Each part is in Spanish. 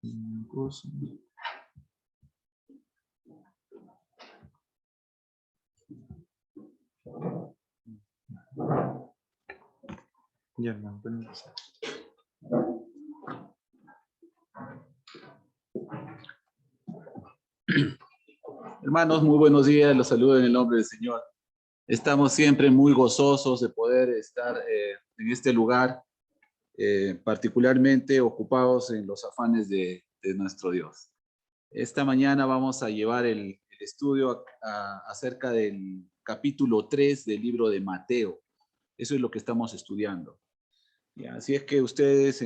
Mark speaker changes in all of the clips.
Speaker 1: Ya, no, bueno. Hermanos, muy buenos días. Los saludo en el nombre del Señor. Estamos siempre muy gozosos de poder estar en este lugar, particularmente ocupados en los afanes de nuestro Dios. Esta mañana vamos a llevar el estudio acerca del capítulo 3 del libro de Mateo. Eso es lo que estamos estudiando. Ya, así es que ustedes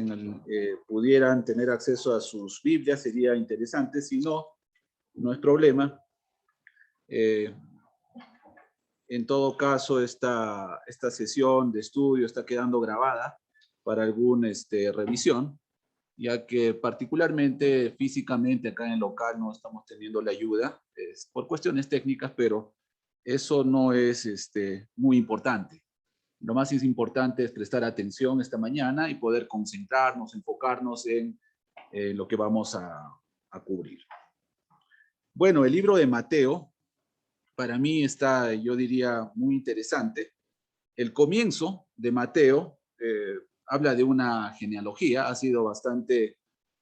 Speaker 1: pudieran tener acceso a sus Biblias, sería interesante. Si no, no es problema. En todo caso, esta sesión de estudio está quedando grabada para alguna revisión, ya que particularmente físicamente acá en el local no estamos teniendo la ayuda, por cuestiones técnicas, pero eso no es muy importante. Lo más importante es prestar atención esta mañana y poder concentrarnos, enfocarnos en lo que vamos a cubrir. Bueno, el libro de Mateo, para mí está, yo diría, muy interesante. El comienzo de Mateo habla de una genealogía, ha sido bastante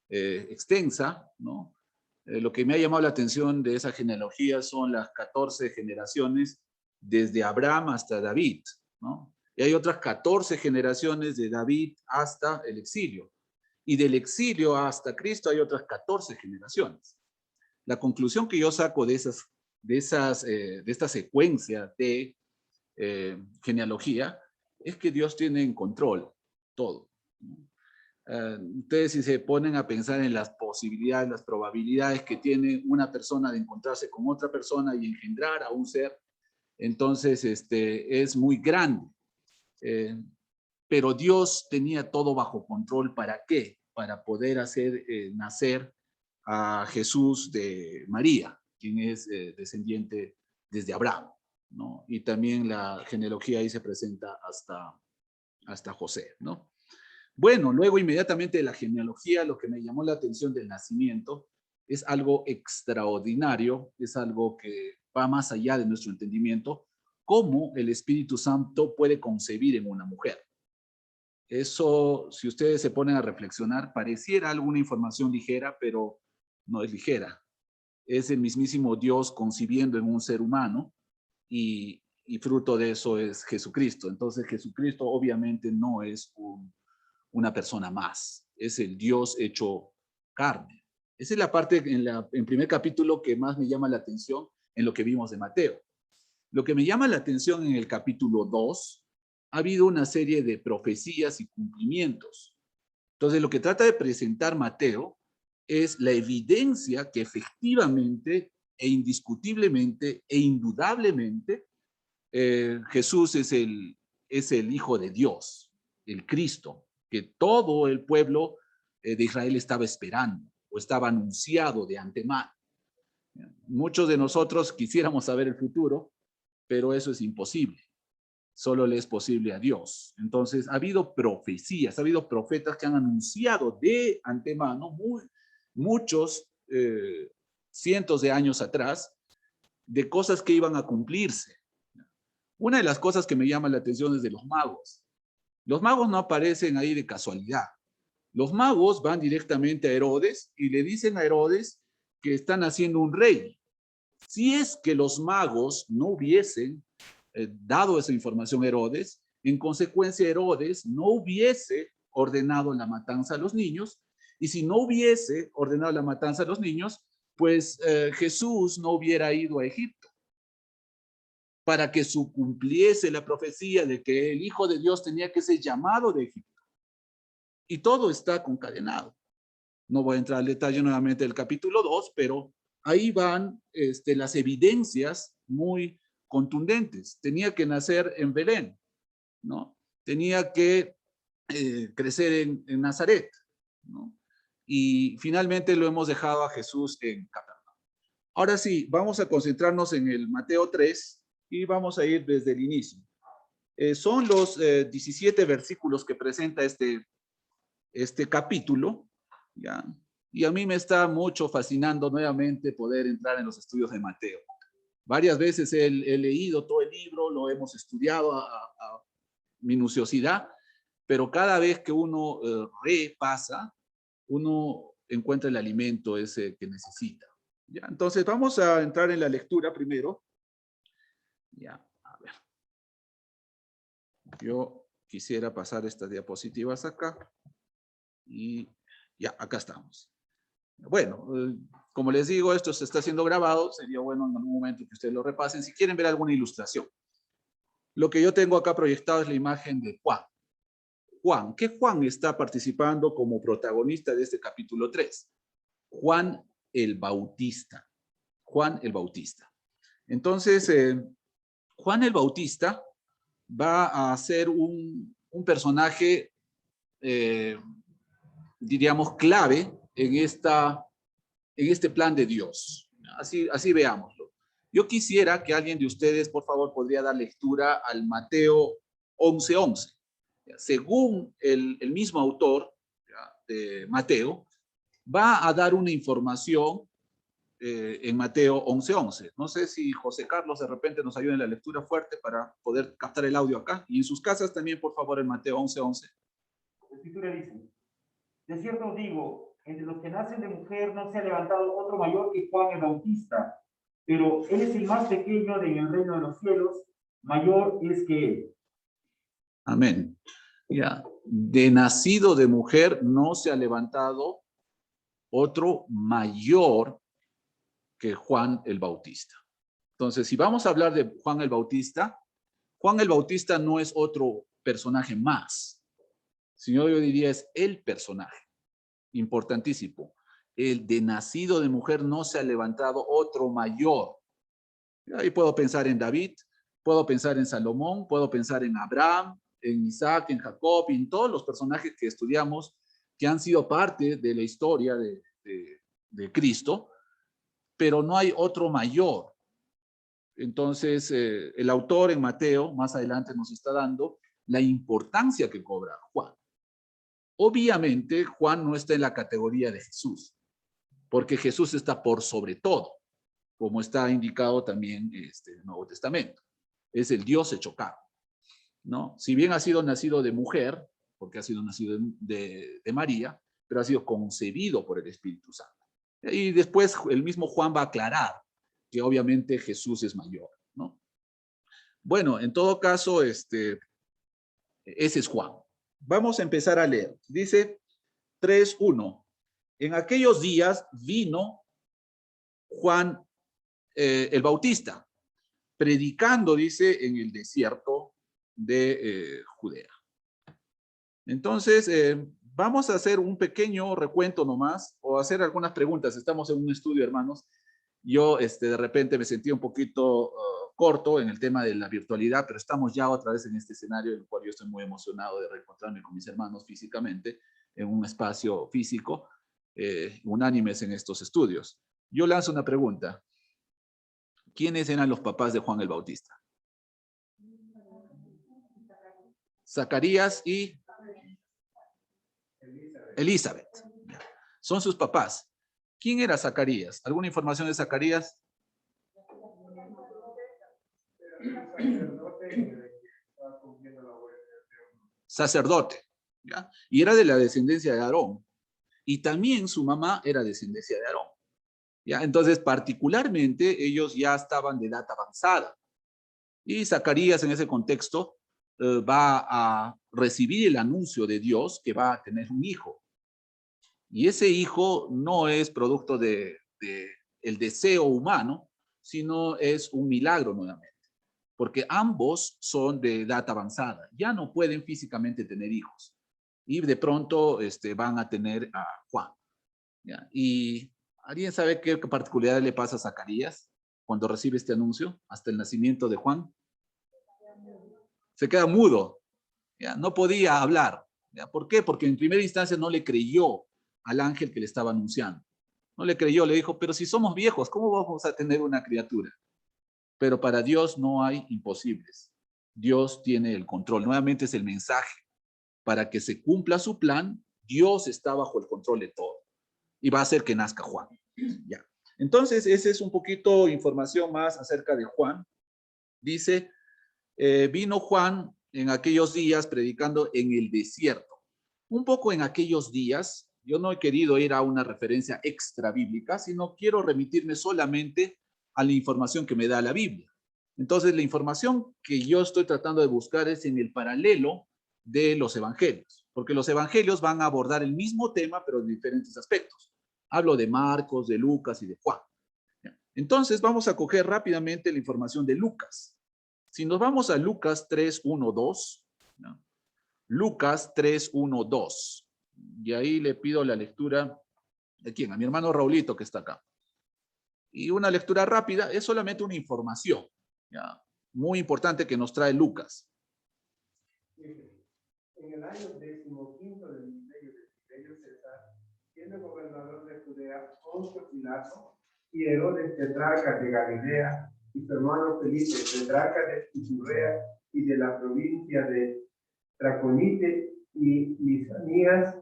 Speaker 1: extensa, ¿no? Lo que me ha llamado la atención de esa genealogía son las 14 generaciones desde Abraham hasta David, ¿no? Y hay otras 14 generaciones de David hasta el exilio. Y del exilio hasta Cristo hay otras 14 generaciones. La conclusión que yo saco de esta secuencia de genealogía es que Dios tiene en control todo. Ustedes, si se ponen a pensar en las posibilidades, las probabilidades que tiene una persona de encontrarse con otra persona y engendrar a un ser, entonces es muy grande. Pero Dios tenía todo bajo control. ¿Para qué? Para poder hacer nacer a Jesús de María, quien es descendiente desde Abraham, ¿no? Y también la genealogía ahí se presenta hasta José, ¿no? Bueno, luego inmediatamente de la genealogía, lo que me llamó la atención del nacimiento es algo extraordinario, es algo que va más allá de nuestro entendimiento, cómo el Espíritu Santo puede concebir en una mujer. Eso, si ustedes se ponen a reflexionar, pareciera alguna información ligera, pero no es ligera. Es el mismísimo Dios concibiendo en un ser humano y fruto de eso es Jesucristo. Entonces Jesucristo obviamente no es una persona más, es el Dios hecho carne. Esa es la parte en primer capítulo que más me llama la atención en lo que vimos de Mateo. Lo que me llama la atención en el capítulo 2, ha habido una serie de profecías y cumplimientos. Entonces, lo que trata de presentar Mateo es la evidencia que efectivamente e indiscutiblemente e indudablemente Jesús es el Hijo de Dios, el Cristo, que todo el pueblo de Israel estaba esperando o estaba anunciado de antemano. Muchos de nosotros quisiéramos saber el futuro, pero eso es imposible. Solo le es posible a Dios. Entonces, ha habido profecías, ha habido profetas que han anunciado de antemano muchos cientos de años atrás de cosas que iban a cumplirse. Una de las cosas que me llama la atención es de los magos. Los magos no aparecen ahí de casualidad. Los magos van directamente a Herodes y le dicen a Herodes que están haciendo un rey. Si es que los magos no hubiesen dado esa información a Herodes, en consecuencia Herodes no hubiese ordenado la matanza a los niños, y si no hubiese ordenado la matanza a los niños, pues Jesús no hubiera ido a Egipto para que se cumpliese la profecía de que el Hijo de Dios tenía que ser llamado de Egipto. Y todo está concadenado. No voy a entrar al detalle nuevamente del capítulo 2, pero ahí van las evidencias muy contundentes. Tenía que nacer en Belén, ¿no? Tenía que crecer en Nazaret, ¿no? Y finalmente lo hemos dejado a Jesús en Capernaum. Ahora sí, vamos a concentrarnos en el Mateo 3 y vamos a ir desde el inicio. Son los 17 versículos que presenta este capítulo, ¿ya? Y a mí me está mucho fascinando nuevamente poder entrar en los estudios de Mateo. Varias veces he leído todo el libro, lo hemos estudiado a minuciosidad, pero cada vez que uno repasa, uno encuentra el alimento ese que necesita. ¿Ya? Entonces vamos a entrar en la lectura primero. Ya, a ver. Yo quisiera pasar estas diapositivas acá. Y ya, acá estamos. Bueno, como les digo, esto se está siendo grabado. Sería bueno en algún momento que ustedes lo repasen si quieren ver alguna ilustración. Lo que yo tengo acá proyectado es la imagen de Juan. Juan, ¿qué Juan está participando como protagonista de este capítulo 3? Juan el Bautista. Juan el Bautista. Entonces, Juan el Bautista va a ser un personaje, diríamos, clave en este plan de Dios. Así veámoslo. Yo quisiera que alguien de ustedes, por favor, podría dar lectura al Mateo 11:11. Según el mismo autor de Mateo, va a dar una información en Mateo 11:11. No sé si José Carlos de repente nos ayuda en la lectura fuerte para poder captar el audio acá. Y en sus casas también, por favor, en Mateo 11:11.
Speaker 2: La escritura dice: de cierto os digo, entre los que nacen de mujer no se ha levantado otro mayor que Juan el Bautista, pero él es el más pequeño en el reino de los cielos, mayor es que él.
Speaker 1: Amén. Ya, de nacido de mujer no se ha levantado otro mayor que Juan el Bautista. Entonces, si vamos a hablar de Juan el Bautista no es otro personaje más, sino yo diría es el personaje, importantísimo. El de nacido de mujer no se ha levantado otro mayor. Ahí puedo pensar en David, puedo pensar en Salomón, puedo pensar en Abraham, en Isaac, en Jacob, y en todos los personajes que estudiamos que han sido parte de la historia de Cristo, pero no hay otro mayor. Entonces, el autor en Mateo, más adelante nos está dando la importancia que cobra Juan. Obviamente, Juan no está en la categoría de Jesús, porque Jesús está por sobre todo, como está indicado también en el Nuevo Testamento. Es el Dios hecho carne, ¿no? Si bien ha sido nacido de mujer, porque ha sido nacido de María, pero ha sido concebido por el Espíritu Santo. Y después el mismo Juan va a aclarar que obviamente Jesús es mayor, ¿no? Bueno, en todo caso, ese es Juan. Vamos a empezar a leer. Dice 3:1. En aquellos días vino Juan el Bautista, predicando, dice, en el desierto de Judea. Entonces, vamos a hacer un pequeño recuento nomás, o hacer algunas preguntas. Estamos en un estudio, hermanos. Yo de repente me sentí un poquito corto en el tema de la virtualidad, pero estamos ya otra vez en este escenario en el cual yo estoy muy emocionado de reencontrarme con mis hermanos físicamente, en un espacio físico, unánimes en estos estudios. Yo lanzo una pregunta. ¿Quiénes eran los papás de Juan el Bautista? Zacarías y Elizabeth. Son sus papás. ¿Quién era Zacarías? ¿Alguna información de Zacarías? Sacerdote. ¿Ya? Y era de la descendencia de Aarón. Y también su mamá era descendencia de Aarón. ¿Ya? Entonces, particularmente, ellos ya estaban de edad avanzada. Y Zacarías, en ese contexto, va a recibir el anuncio de Dios que va a tener un hijo. Y ese hijo no es producto de el deseo humano, sino es un milagro nuevamente. Porque ambos son de edad avanzada, ya no pueden físicamente tener hijos. Y de pronto van a tener a Juan. ¿Ya? ¿Y alguien sabe qué particularidad le pasa a Zacarías cuando recibe este anuncio hasta el nacimiento de Juan? Se queda mudo, ¿ya? No podía hablar. ¿Ya? ¿Por qué? Porque en primera instancia no le creyó al ángel que le estaba anunciando. No le creyó, le dijo, pero si somos viejos, ¿cómo vamos a tener una criatura? Pero para Dios no hay imposibles. Dios tiene el control. Nuevamente es el mensaje. Para que se cumpla su plan, Dios está bajo el control de todo. y va a hacer que nazca Juan. Ya. Entonces, esa es un poquito información más acerca de Juan. Dice, vino Juan en aquellos días predicando en el desierto. Un poco en aquellos días, yo no he querido ir a una referencia extra bíblica, sino quiero remitirme solamente a la información que me da la Biblia. Entonces, la información que yo estoy tratando de buscar es en el paralelo de los evangelios, porque los evangelios van a abordar el mismo tema, pero en diferentes aspectos. Hablo de Marcos, de Lucas y de Juan. Entonces, vamos a coger rápidamente la información de Lucas. Si nos vamos a Lucas 3:1-2, ¿no? Lucas 3:1-2, y ahí le pido la lectura, ¿de quién? A mi hermano Raulito, que está acá. Y una lectura rápida es solamente una información, ¿ya? Muy importante que nos trae Lucas.
Speaker 3: En el año 15º del ministerio de Tiberio César, siendo gobernador de Judea, Poncio Pilato y Herodes, tetrarca de Galilea, y su hermano Felipe, tetrarca de Iturea y de la provincia de Traconite, y Lisanías,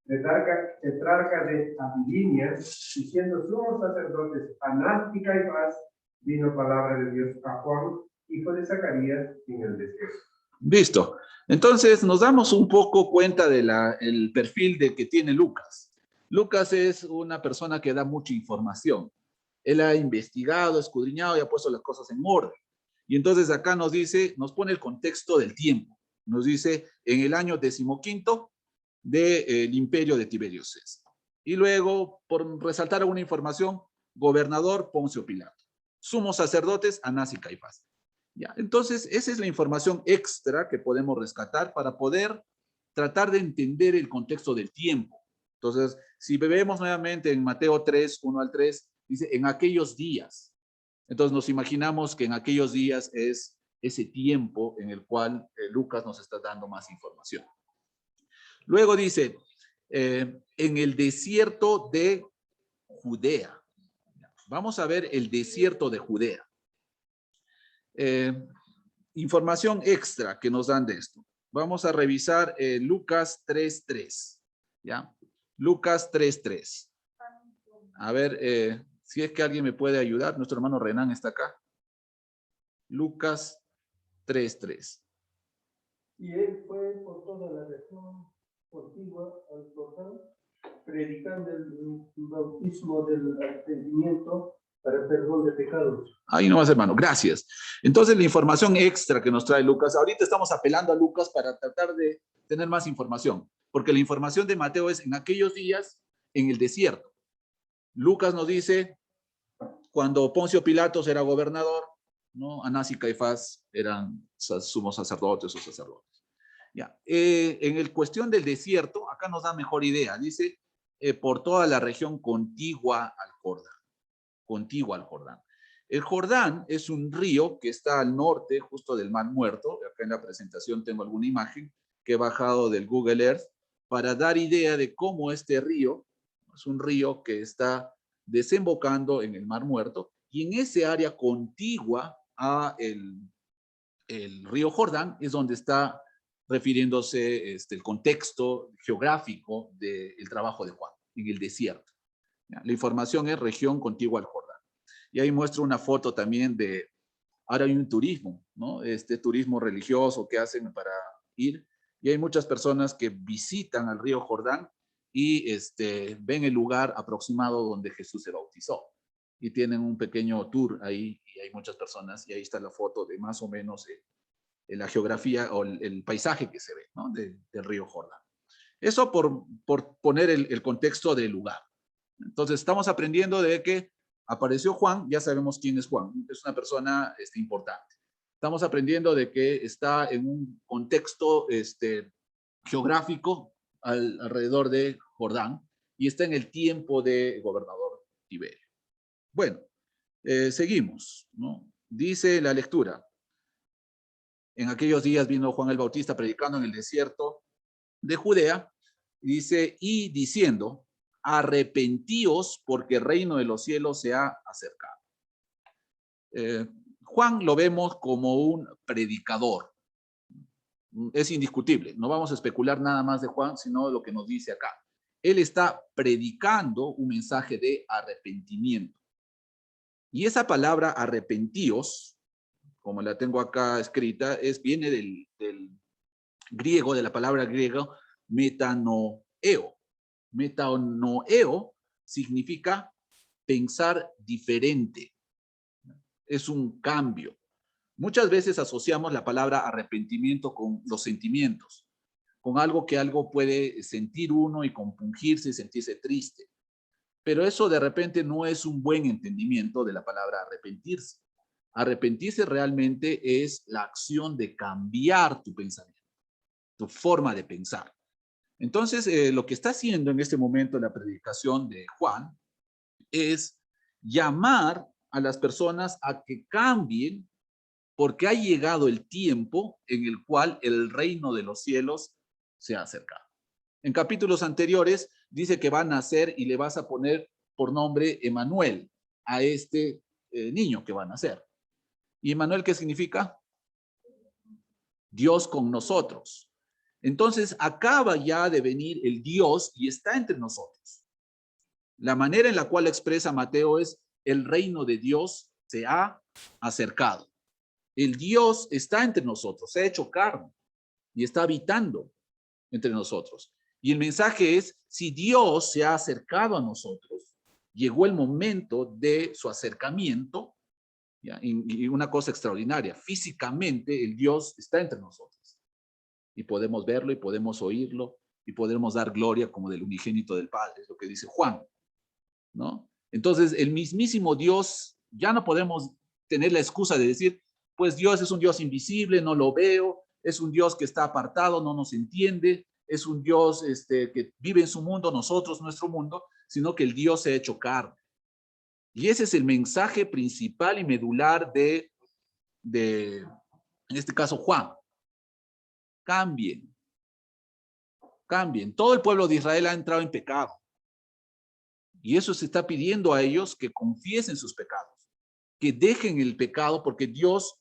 Speaker 3: tetrarca de Abilinia, y siendo sumos sacerdotes Anás y Caifás, vino palabra de Dios a Juan, hijo de Zacarías, en el desierto.
Speaker 1: Listo. Entonces nos damos un poco cuenta del perfil de que tiene Lucas. Lucas es una persona que da mucha información. Él ha investigado, escudriñado y ha puesto las cosas en orden. Y entonces acá nos dice, nos pone el contexto del tiempo. Nos dice en el año 15º del imperio de Tiberio César. Y luego, por resaltar alguna información, gobernador Poncio Pilato. Sumos sacerdotes Anás y Caifás. Ya, entonces, esa es la información extra que podemos rescatar para poder tratar de entender el contexto del tiempo. Entonces, si vemos nuevamente en Mateo 3:1-3, dice, en aquellos días. Entonces, nos imaginamos que en aquellos días es ese tiempo en el cual Lucas nos está dando más información. Luego dice, en el desierto de Judea. Vamos a ver el desierto de Judea. Información extra que nos dan de esto. Vamos a revisar Lucas 3:3. ¿Ya? Lucas 3:3. A ver si es que alguien me puede ayudar. Nuestro hermano Renan está acá. Lucas 3:3.
Speaker 3: Y él fue por toda la región contigua al Jordán, predicando el bautismo del arrepentimiento para perdón de pecados.
Speaker 1: Ahí nomás, hermano, gracias. Entonces, la información extra que nos trae Lucas, ahorita estamos apelando a Lucas para tratar de tener más información, porque la información de Mateo es en aquellos días en el desierto. Lucas nos dice cuando Poncio Pilatos era gobernador, ¿no? Anás y Caifás eran sumos sacerdotes o sacerdotes. Ya. En el cuestión del desierto, acá nos da mejor idea. Dice, por toda la región contigua al Jordán. Contigua al Jordán. El Jordán es un río que está al norte, justo del Mar Muerto. Acá en la presentación tengo alguna imagen que he bajado del Google Earth para dar idea de cómo este río, es un río que está desembocando en el Mar Muerto, y en ese área contigua a el río Jordán es donde está refiriéndose el contexto geográfico del trabajo de Juan, en el desierto. ¿Ya? La información es región contigua al Jordán. Y ahí muestro una foto también de, ahora hay un turismo, ¿no? Turismo religioso que hacen para ir, y hay muchas personas que visitan al río Jordán y ven el lugar aproximado donde Jesús se bautizó. Y tienen un pequeño tour ahí, y hay muchas personas, y ahí está la foto de más o menos la geografía o el paisaje que se ve, ¿no? Del río Jordán. Eso por poner el contexto del lugar. Entonces, estamos aprendiendo de que apareció Juan, ya sabemos quién es Juan, es una persona importante. Estamos aprendiendo de que está en un contexto geográfico alrededor de Jordán y está en el tiempo de gobernador Tiberio. Bueno, seguimos, ¿no? Dice la lectura. En aquellos días vino Juan el Bautista predicando en el desierto de Judea, dice, y diciendo, arrepentíos porque el reino de los cielos se ha acercado. Juan lo vemos como un predicador. Es indiscutible. No vamos a especular nada más de Juan, sino lo que nos dice acá. Él está predicando un mensaje de arrepentimiento. Y esa palabra arrepentíos, como la tengo acá escrita, viene del griego, de la palabra griega metanoeo. Metanoeo significa pensar diferente. Es un cambio. Muchas veces asociamos la palabra arrepentimiento con los sentimientos, con algo que algo puede sentir uno y compungirse y sentirse triste. Pero eso de repente no es un buen entendimiento de la palabra arrepentirse. Arrepentirse realmente es la acción de cambiar tu pensamiento, tu forma de pensar. Entonces, lo que está haciendo en este momento la predicación de Juan es llamar a las personas a que cambien, porque ha llegado el tiempo en el cual el reino de los cielos se ha acercado. En capítulos anteriores dice que va a nacer y le vas a poner por nombre Emanuel a este niño que va a nacer. ¿Y Emanuel qué significa? Dios con nosotros. Entonces acaba ya de venir el Dios y está entre nosotros. La manera en la cual expresa Mateo es: el reino de Dios se ha acercado. El Dios está entre nosotros, se ha hecho carne y está habitando entre nosotros. Y el mensaje es: si Dios se ha acercado a nosotros, llegó el momento de su acercamiento, ¿ya? Y una cosa extraordinaria, físicamente el Dios está entre nosotros. Y podemos verlo y podemos oírlo y podemos dar gloria como del unigénito del Padre, es lo que dice Juan, ¿no? Entonces, el mismísimo Dios, ya no podemos tener la excusa de decir, pues Dios es un Dios invisible, no lo veo, es un Dios que está apartado, no nos entiende, es un Dios que vive en su mundo, nosotros nuestro mundo, sino que el Dios se ha hecho carne. Y ese es el mensaje principal y medular de en este caso, Juan. Cambien. Todo el pueblo de Israel ha entrado en pecado. Y eso se está pidiendo a ellos que confiesen sus pecados, que dejen el pecado, porque Dios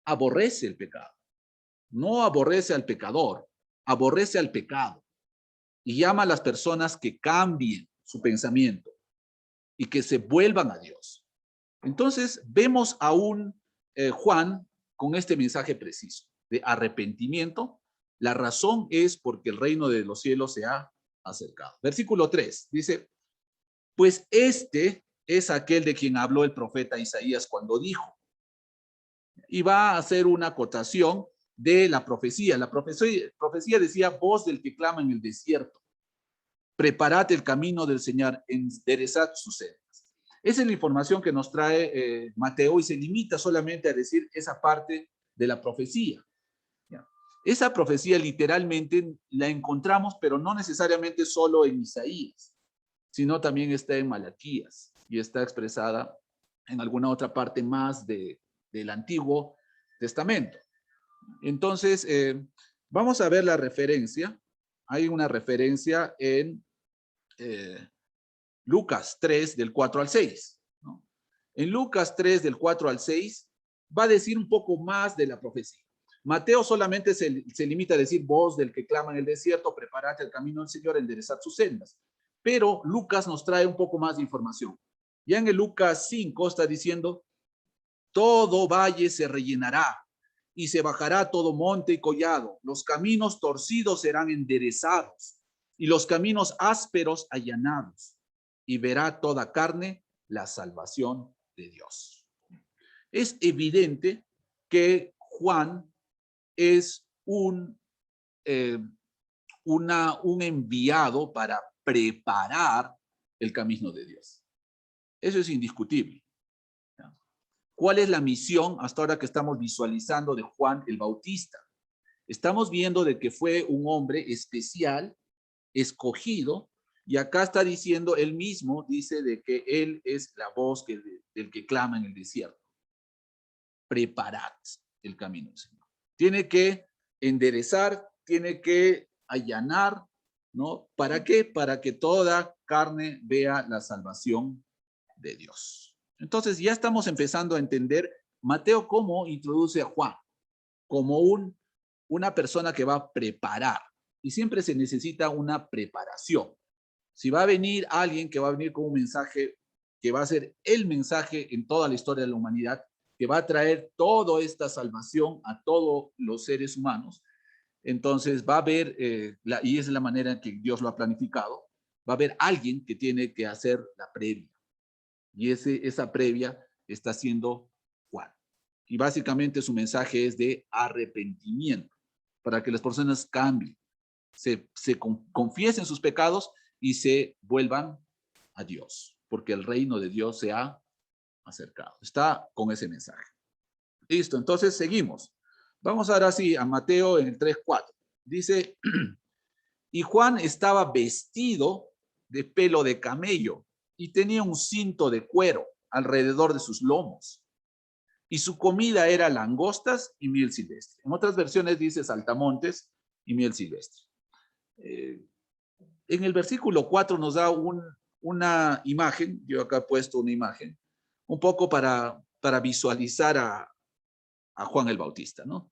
Speaker 1: aborrece el pecado. No aborrece al pecador, aborrece al pecado. Y llama a las personas que cambien su pensamiento y que se vuelvan a Dios. Entonces vemos a un Juan con este mensaje preciso de arrepentimiento. La razón es porque el reino de los cielos se ha acercado. Versículo 3 dice: pues este es aquel de quien habló el profeta Isaías cuando dijo. Y va a hacer una acotación de la profecía. La profecía decía: voz del que clama en el desierto, preparad el camino del Señor, enderezad sus sendas. Esa es la información que nos trae Mateo, y se limita solamente a decir esa parte de la profecía. ¿Ya? Esa profecía literalmente la encontramos, pero no necesariamente solo en Isaías, sino también está en Malaquías y está expresada en alguna otra parte más del Antiguo Testamento. Entonces, vamos a ver la referencia. Hay una referencia en Lucas 3, del 4 al 6. ¿No? En Lucas 3, del 4 al 6, va a decir un poco más de la profecía. Mateo solamente se limita a decir: voz del que clama en el desierto, preparad el camino del Señor, enderezad sus sendas. Pero Lucas nos trae un poco más de información. Ya en el Lucas 5 está diciendo: todo valle se rellenará y se bajará todo monte y collado. Los caminos torcidos serán enderezados y los caminos ásperos allanados. Y verá toda carne la salvación de Dios. Es evidente que Juan es un enviado para preparar el camino de Dios. Eso es indiscutible. ¿Cuál es la misión hasta ahora que estamos visualizando de Juan el Bautista? Estamos viendo de que fue un hombre especial, escogido, y acá está diciendo, él mismo dice de que él es la voz del que clama en el desierto. Preparad el camino, Señor. Tiene que enderezar, tiene que allanar, ¿no? ¿Para qué? Para que toda carne vea la salvación de Dios. Entonces ya estamos empezando a entender Mateo cómo introduce a Juan, como una persona que va a preparar. Y siempre se necesita una preparación. Si va a venir alguien que va a venir con un mensaje que va a ser el mensaje en toda la historia de la humanidad, que va a traer toda esta salvación a todos los seres humanos, entonces va a haber, y esa es la manera en que Dios lo ha planificado, va a haber alguien que tiene que hacer la previa. Y esa previa está siendo Juan. Y básicamente su mensaje es de arrepentimiento, para que las personas cambien, confiesen sus pecados y se vuelvan a Dios, porque el reino de Dios se ha acercado. Está con ese mensaje. Listo, entonces seguimos. Vamos ahora sí a Mateo en el 3:4. Dice, y Juan estaba vestido de pelo de camello y tenía un cinto de cuero alrededor de sus lomos. Y su comida era langostas y miel silvestre. En otras versiones dice saltamontes y miel silvestre. En el versículo 4 nos da una imagen, yo acá he puesto una imagen, un poco para visualizar a Juan el Bautista, ¿no?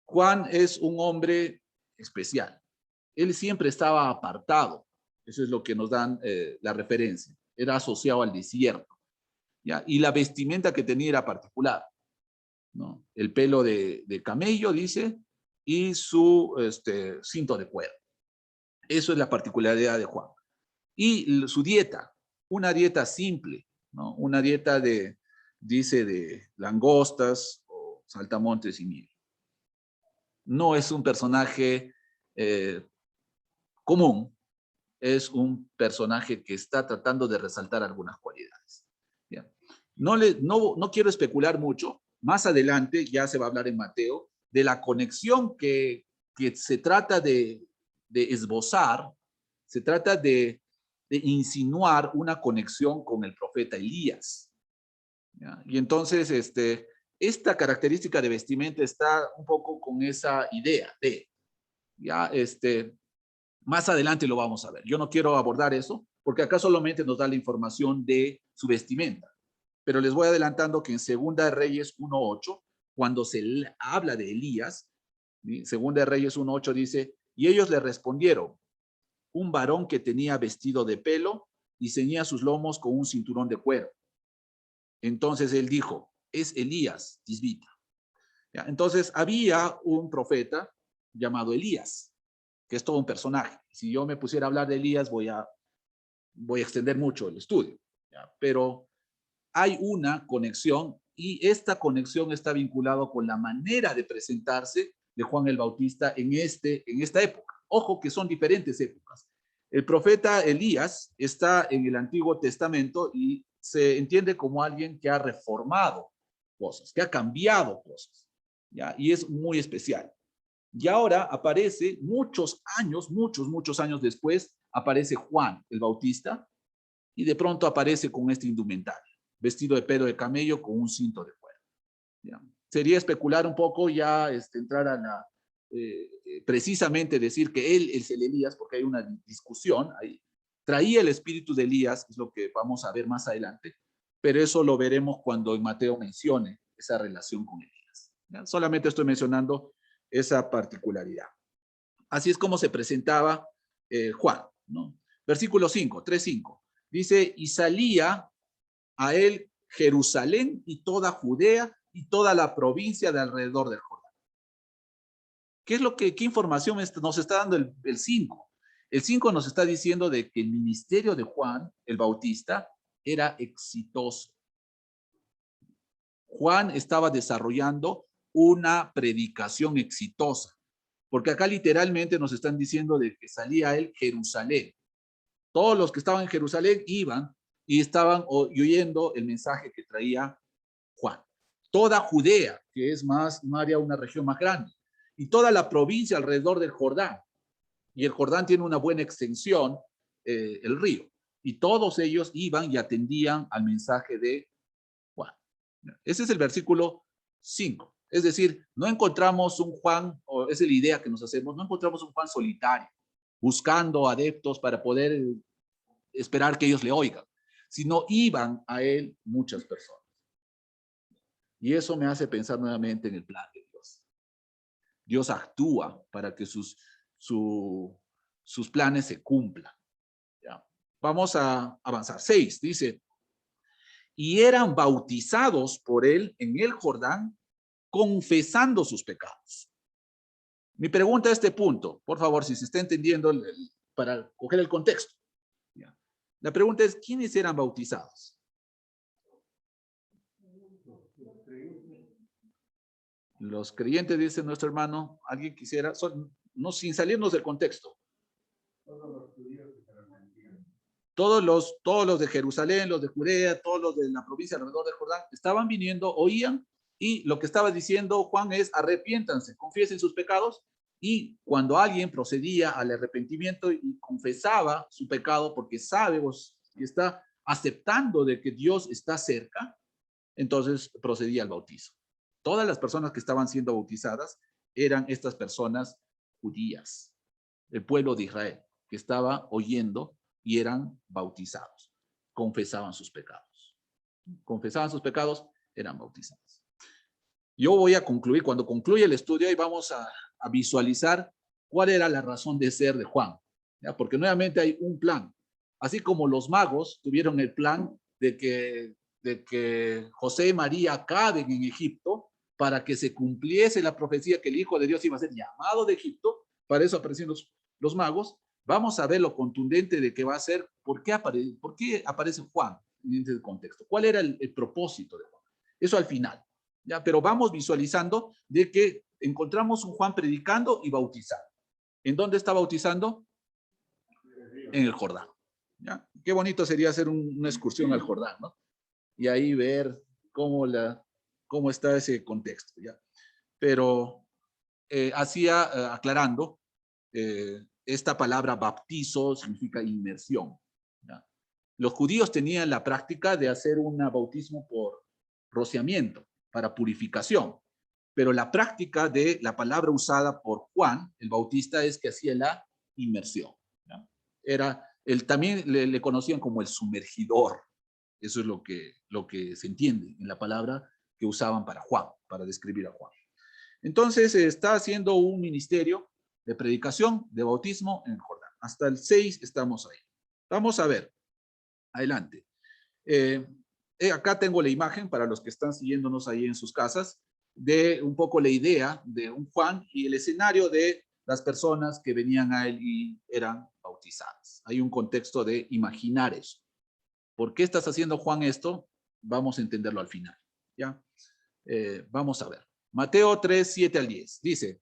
Speaker 1: Juan es un hombre especial. Él siempre estaba apartado. Eso es lo que nos dan la referencia. Era asociado al desierto. ¿Ya? Y la vestimenta que tenía era particular, ¿no? El pelo de camello, dice, y su cinto de cuero. Eso es la particularidad de Juan. Y su dieta, una dieta simple, ¿no? Una dieta dice, de langostas o saltamontes y miel. No es un personaje común, es un personaje que está tratando de resaltar algunas cualidades. ¿Ya? No quiero especular mucho, más adelante ya se va a hablar en Mateo de la conexión que se trata de esbozar, se trata de insinuar una conexión con el profeta Elías. ¿Ya? Y entonces esta característica de vestimenta está un poco con esa idea de, ya, más adelante lo vamos a ver. Yo no quiero abordar eso, porque acá solamente nos da la información de su vestimenta. Pero les voy adelantando que en Segunda de Reyes 1:8, cuando se habla de Elías, ¿sí? Segunda de Reyes 1:8 dice, y ellos le respondieron, un varón que tenía vestido de pelo y ceñía sus lomos con un cinturón de cuero. Entonces él dijo, es Elías, tisbita. ¿Ya? Entonces había un profeta llamado Elías, que es todo un personaje. Si yo me pusiera a hablar de Elías, voy a extender mucho el estudio. ¿Ya? Pero hay una conexión y esta conexión está vinculada con la manera de presentarse de Juan el Bautista en esta época. Ojo que son diferentes épocas. El profeta Elías está en el Antiguo Testamento y se entiende como alguien que ha reformado cosas, que ha cambiado cosas, ¿ya? Y es muy especial. Y ahora aparece muchos años después, aparece Juan el Bautista y de pronto aparece con este indumentario, vestido de pelo de camello con un cinto de cuero. ¿Ya? Sería especular un poco, ya entrar a la, precisamente decir que él es el Elías, porque hay una discusión ahí. Traía el espíritu de Elías, es lo que vamos a ver más adelante, pero eso lo veremos cuando en Mateo mencione esa relación con Elías. ¿Ya? Solamente estoy mencionando esa particularidad. Así es como se presentaba Juan, ¿no? Versículo 5, 3:5. Dice, y salía a él Jerusalén y toda Judea y toda la provincia de alrededor del Jordán. ¿Qué información nos está dando el 5? El 5 nos está diciendo de que el ministerio de Juan el Bautista era exitoso. Juan estaba desarrollando una predicación exitosa, porque acá literalmente nos están diciendo de que salía él Jerusalén. Todos los que estaban en Jerusalén iban y estaban oyendo el mensaje que traía Juan. Toda Judea, que es una región más grande, y toda la provincia alrededor del Jordán. Y el Jordán tiene una buena extensión, el río. Y todos ellos iban y atendían al mensaje de Juan. Ese es el versículo 5. Es decir, no encontramos un Juan, o esa es la idea que nos hacemos, no encontramos un Juan solitario, buscando adeptos para poder esperar que ellos le oigan, sino iban a él muchas personas. Y eso me hace pensar nuevamente en el plan de Dios. Dios actúa para que sus planes se cumplan. ¿Ya? Vamos a avanzar. 6, dice, y eran bautizados por él en el Jordán, confesando sus pecados. Mi pregunta a este punto, por favor, si se está entendiendo, para coger el contexto. La pregunta es, ¿quiénes eran bautizados? Los creyentes, dice nuestro hermano, alguien quisiera, no sin salirnos del contexto. Todos los de Jerusalén, los de Judea, todos los de la provincia alrededor de Jordán, estaban viniendo, oían, y lo que estaba diciendo Juan es, arrepiéntanse, confiesen sus pecados, y cuando alguien procedía al arrepentimiento y confesaba su pecado porque sabe y está aceptando de que Dios está cerca, entonces procedía al bautizo. Todas las personas que estaban siendo bautizadas eran estas personas judías, el pueblo de Israel, que estaba oyendo y eran bautizados. Confesaban sus pecados. Confesaban sus pecados, eran bautizados. Yo voy a concluir, cuando concluye el estudio, y vamos a visualizar cuál era la razón de ser de Juan. ¿Ya? Porque nuevamente hay un plan. Así como los magos tuvieron el plan de que José y María caben en Egipto para que se cumpliese la profecía que el Hijo de Dios iba a ser llamado de Egipto, para eso aparecieron los magos. Vamos a ver lo contundente de que va a ser, por qué aparece Juan en este contexto, cuál era el propósito de Juan. Eso al final. ¿Ya? Pero vamos visualizando de que encontramos un Juan predicando y bautizando. ¿En dónde está bautizando? En el Jordán. ¿Ya? Qué bonito sería hacer una excursión al Jordán, ¿no? Y ahí ver cómo está ese contexto, ¿ya? Pero aclarando, esta palabra bautizo significa inmersión, ¿ya? Los judíos tenían la práctica de hacer un bautismo por rociamiento, para purificación, pero la práctica de la palabra usada por Juan, el Bautista, es que hacía la inmersión, ¿ya? También le conocían como el sumergidor. Eso es lo que se entiende en la palabra que usaban para Juan, para describir a Juan. Entonces está haciendo un ministerio de predicación, de bautismo en Jordán. Hasta el 6 estamos ahí. Vamos a ver. Adelante. Acá tengo la imagen para los que están siguiéndonos ahí en sus casas de un poco la idea de un Juan y el escenario de las personas que venían a él y eran bautizadas. Hay un contexto de imaginar eso. ¿Por qué estás haciendo, Juan, esto? Vamos a entenderlo al final. ¿Ya? Vamos a ver. Mateo 3, 7 al 10. Dice,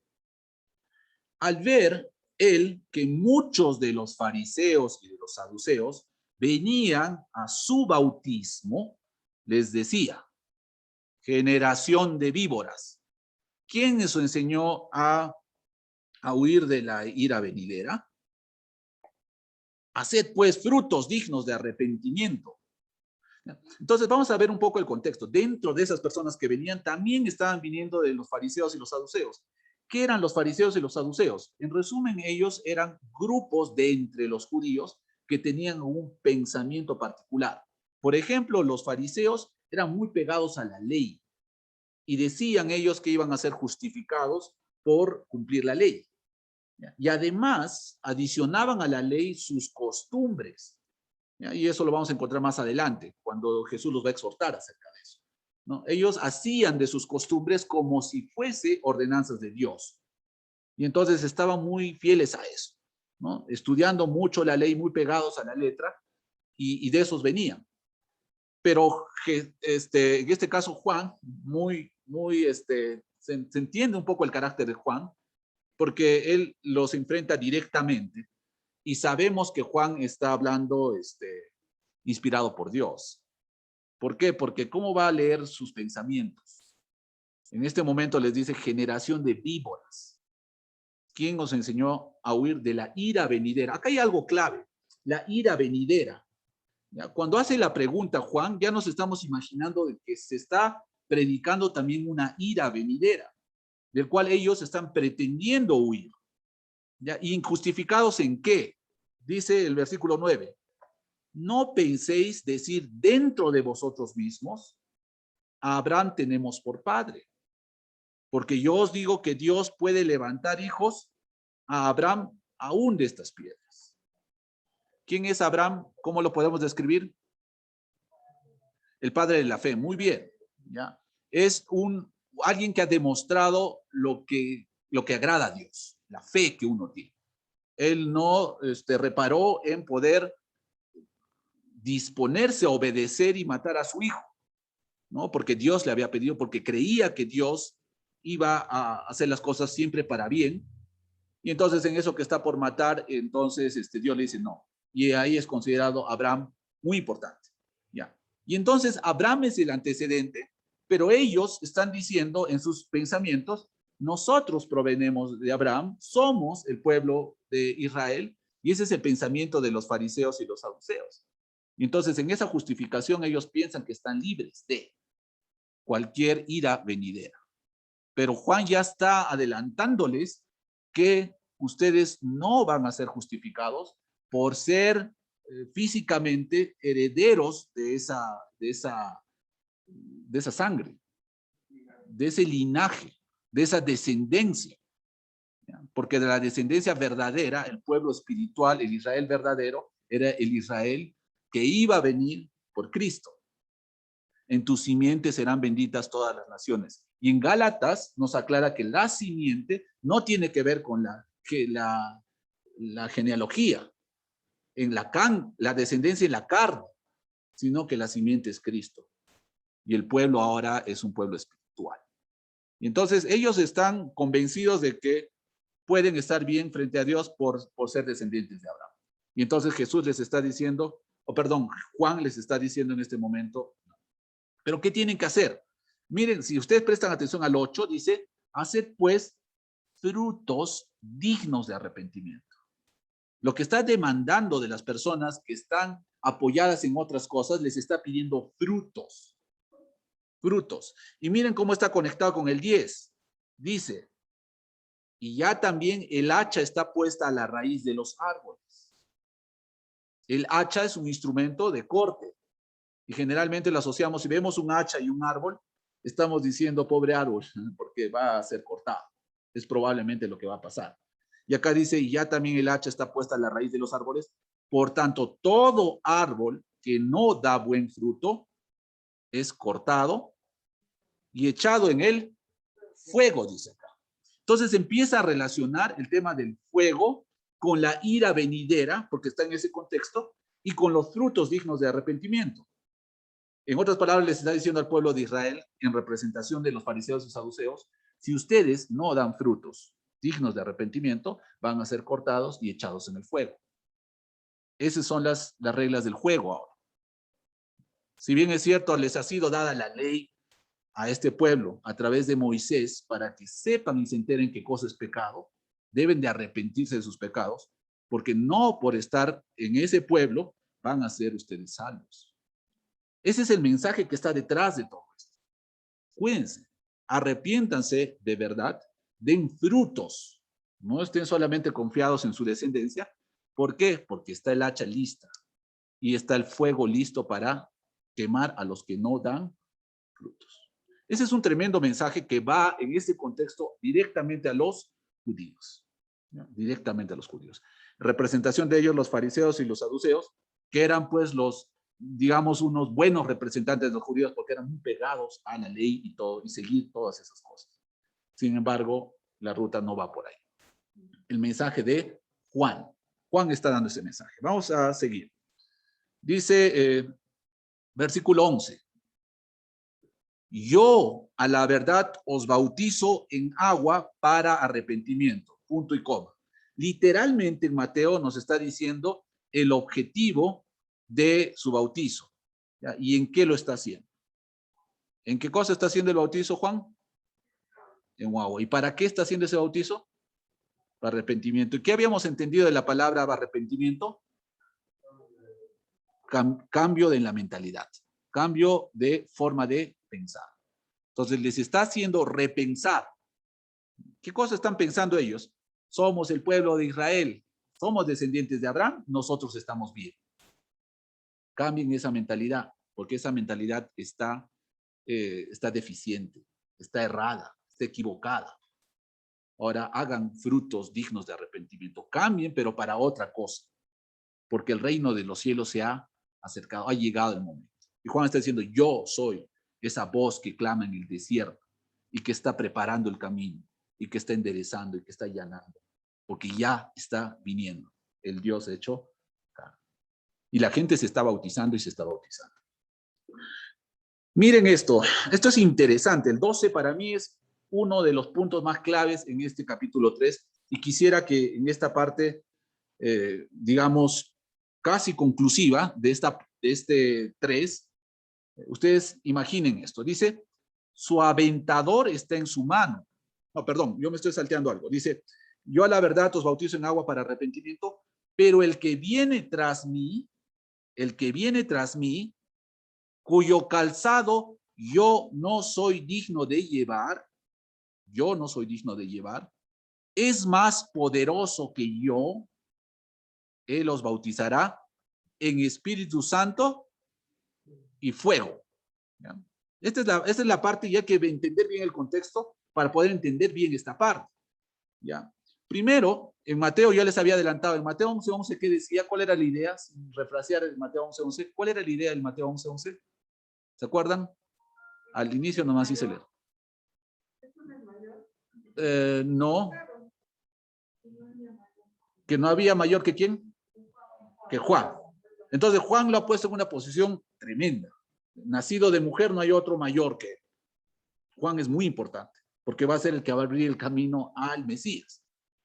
Speaker 1: al ver él que muchos de los fariseos y de los saduceos venían a su bautismo, les decía, generación de víboras, ¿quién os enseñó a huir de la ira venidera? Haced pues frutos dignos de arrepentimiento. Entonces vamos a ver un poco el contexto. Dentro de esas personas que venían, también estaban viniendo de los fariseos y los saduceos. ¿Qué eran los fariseos y los saduceos? En resumen, ellos eran grupos de entre los judíos que tenían un pensamiento particular. Por ejemplo, los fariseos eran muy pegados a la ley y decían ellos que iban a ser justificados por cumplir la ley. Y además adicionaban a la ley sus costumbres. Y eso lo vamos a encontrar más adelante, cuando Jesús los va a exhortar acerca de eso, ¿no? Ellos hacían de sus costumbres como si fuese ordenanzas de Dios. Y entonces estaban muy fieles a eso, ¿no? Estudiando mucho la ley, muy pegados a la letra, y de esos venían. Pero en este caso Juan, se entiende un poco el carácter de Juan, porque él los enfrenta directamente. Y sabemos que Juan está hablando inspirado por Dios. ¿Por qué? Porque ¿cómo va a leer sus pensamientos? En este momento les dice generación de víboras. ¿Quién os enseñó a huir de la ira venidera? Acá hay algo clave, la ira venidera. ¿Ya? Cuando hace la pregunta Juan, ya nos estamos imaginando de que se está predicando también una ira venidera, del cual ellos están pretendiendo huir. ¿Ya? ¿Injustificados en qué? Dice el versículo 9. No penséis decir dentro de vosotros mismos, a Abraham tenemos por padre. Porque yo os digo que Dios puede levantar hijos a Abraham aún de estas piedras. ¿Quién es Abraham? ¿Cómo lo podemos describir? El padre de la fe. Muy bien. ¿Ya? Es alguien que ha demostrado lo que agrada a Dios, la fe que uno tiene. Él no reparó en poder disponerse a obedecer y matar a su hijo, ¿no? Porque Dios le había pedido, porque creía que Dios iba a hacer las cosas siempre para bien. Y entonces en eso que está por matar, entonces Dios le dice no. Y ahí es considerado Abraham muy importante. ¿Ya? Y entonces Abraham es el antecedente, pero ellos están diciendo en sus pensamientos, nosotros provenimos de Abraham, somos el pueblo de Israel, y ese es el pensamiento de los fariseos y los saduceos. Y entonces en esa justificación ellos piensan que están libres de cualquier ira venidera. Pero Juan ya está adelantándoles que ustedes no van a ser justificados por ser físicamente herederos de esa sangre, de ese linaje, de esa descendencia. ¿Ya? Porque de la descendencia verdadera, el pueblo espiritual, el Israel verdadero, era el Israel que iba a venir por Cristo. En tu simiente serán benditas todas las naciones. Y en Gálatas nos aclara que la simiente no tiene que ver con la genealogía, en la descendencia en la carne, sino que la simiente es Cristo. Y el pueblo ahora es un pueblo espiritual. Y entonces ellos están convencidos de que pueden estar bien frente a Dios por ser descendientes de Abraham. Y entonces Jesús les está diciendo, Juan les está diciendo en este momento, ¿pero qué tienen que hacer? Miren, si ustedes prestan atención al 8, dice, haced pues frutos dignos de arrepentimiento. Lo que está demandando de las personas que están apoyadas en otras cosas, les está pidiendo frutos. Frutos. Y miren cómo está conectado con el 10. Dice, y ya también el hacha está puesta a la raíz de los árboles. El hacha es un instrumento de corte. Y generalmente lo asociamos, si vemos un hacha y un árbol, estamos diciendo pobre árbol, porque va a ser cortado. Es probablemente lo que va a pasar. Y acá dice, y ya también el hacha está puesta a la raíz de los árboles. Por tanto, todo árbol que no da buen fruto es cortado y echado en el fuego, dice acá. Entonces empieza a relacionar el tema del fuego con la ira venidera, porque está en ese contexto, y con los frutos dignos de arrepentimiento. En otras palabras, les está diciendo al pueblo de Israel, en representación de los fariseos y saduceos, si ustedes no dan frutos dignos de arrepentimiento, van a ser cortados y echados en el fuego. Esas son las reglas del juego ahora. Si bien es cierto, les ha sido dada la ley a este pueblo a través de Moisés para que sepan y se enteren qué cosa es pecado, deben de arrepentirse de sus pecados, porque no por estar en ese pueblo van a ser ustedes salvos. Ese es el mensaje que está detrás de todo esto. Cuídense, arrepiéntanse de verdad, den frutos, no estén solamente confiados en su descendencia. ¿Por qué? Porque está el hacha lista y está el fuego listo para quemar a los que no dan frutos. Ese es un tremendo mensaje que va en este contexto directamente a los judíos, ¿no? Directamente a los judíos. Representación de ellos, los fariseos y los saduceos, que eran pues los, digamos, unos buenos representantes de los judíos porque eran muy pegados a la ley y todo, y seguir todas esas cosas. Sin embargo, la ruta no va por ahí. El mensaje de Juan. Juan está dando ese mensaje. Vamos a seguir. Dice, versículo 11. Yo a la verdad os bautizo en agua para arrepentimiento. Punto y coma. Literalmente en Mateo nos está diciendo el objetivo de su bautizo. ¿Ya? ¿Y en qué lo está haciendo? ¿En qué cosa está haciendo el bautizo, Juan? En agua. ¿Y para qué está haciendo ese bautizo? Para arrepentimiento. ¿Y qué habíamos entendido de la palabra arrepentimiento? Cambio de la mentalidad. Cambio de forma de pensar. Entonces les está haciendo repensar. ¿Qué cosa están pensando ellos? Somos el pueblo de Israel, somos descendientes de Abraham, nosotros estamos bien. Cambien esa mentalidad, porque esa mentalidad está deficiente, está errada, está equivocada. Ahora hagan frutos dignos de arrepentimiento. Cambien, pero para otra cosa. porque el reino de los cielos se ha acercado, ha llegado el momento. Y Juan está diciendo, yo soy esa voz que clama en el desierto y que está preparando el camino y que está enderezando y que está allanando, porque ya está viniendo el Dios hecho carne. Y la gente se está bautizando y se está bautizando. Miren esto es interesante. El 12 para mí es uno de los puntos más claves en este capítulo 3 y quisiera que en esta parte, digamos, casi conclusiva de este 3, ustedes imaginen esto. Dice, su aventador está en su mano. No, perdón, yo me estoy salteando algo. Dice, yo a la verdad os bautizo en agua para arrepentimiento, pero el que viene tras mí, cuyo calzado yo no soy digno de llevar, es más poderoso que yo. Él os bautizará en Espíritu Santo y fuego. ¿Ya? Esta es la parte, ya que entender bien el contexto para poder entender bien esta parte. ¿Ya? Primero, en Mateo, ya les había adelantado, en Mateo 11:11, ¿qué decía? ¿Cuál era la idea? Sin refrasear el Mateo 11:11, ¿cuál era la idea del Mateo 11:11? ¿Se acuerdan? Al inicio nomás hice leer. No. Que no había mayor que ¿quién? Que Juan. Entonces Juan lo ha puesto en una posición tremenda. Nacido de mujer no hay otro mayor que él. Juan es muy importante, porque va a ser el que va a abrir el camino al Mesías.